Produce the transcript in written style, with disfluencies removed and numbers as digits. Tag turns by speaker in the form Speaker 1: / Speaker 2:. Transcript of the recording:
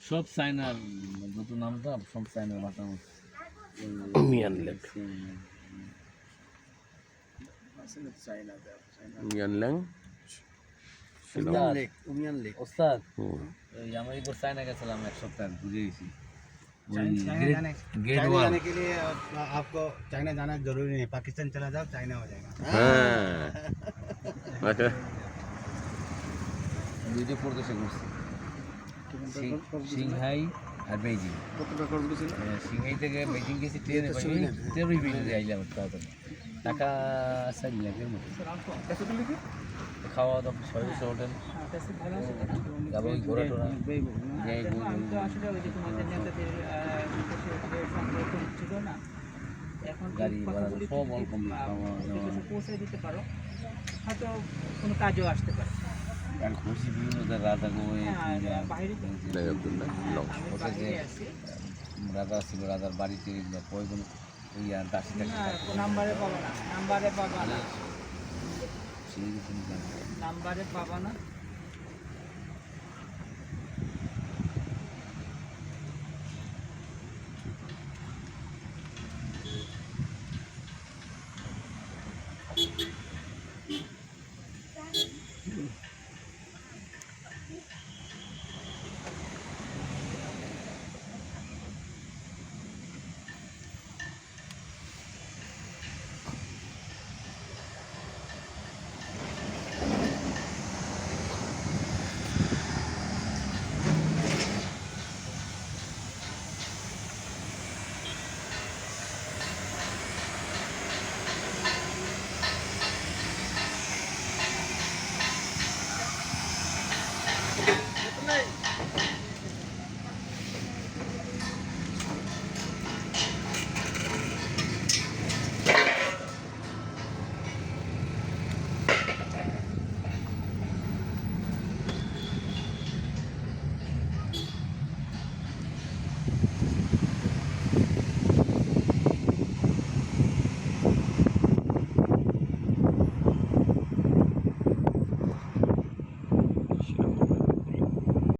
Speaker 1: সব চায়নার যত নামটা সব চায়নার ভাষা
Speaker 2: মিয়ানল্যাং মিয়ানল্যাং
Speaker 1: ওস্তাদ ওই আমরা একবার চায়না গেছিলাম এক সপ্তাহ ঘুরে গেছি गेट
Speaker 3: चाइना जाने के लिए आपको चाइना जाना जरूरी नहीं, पाकिस्तान चला जाओ चाइना हो जाएगा।
Speaker 2: হ্যাঁ আচ্ছা
Speaker 1: দুইটা প্রদেশে ঘুরছি সিংহাই আর বেইজিং সিংহাই থেকে বেইজিং গেছি ট্রেনে ট্রেনই বেইজিং আইলাম তাড়াতাড়ি টাকা 4 লাখের মতো খাওয়া দাওয়া সর্বস্ব হোটেল তারপর ওই ঘোরা টোরা গাড়ি ভাড়া সব অল কমপ্লিট
Speaker 4: পৌঁছে দিতে পারো, হয়তো কোনো কাজেও আসতে পারে।
Speaker 1: আর খুশি বিভিন্ন রাজা
Speaker 4: বাইরে
Speaker 1: রাজা ছিল, রাজার বাড়িতে কয়েকজন ওই দাসী
Speaker 4: নাম্বারে পাবা না, নাম্বারে পাবা না,
Speaker 1: সেই
Speaker 4: নাম্বারে পাবা না।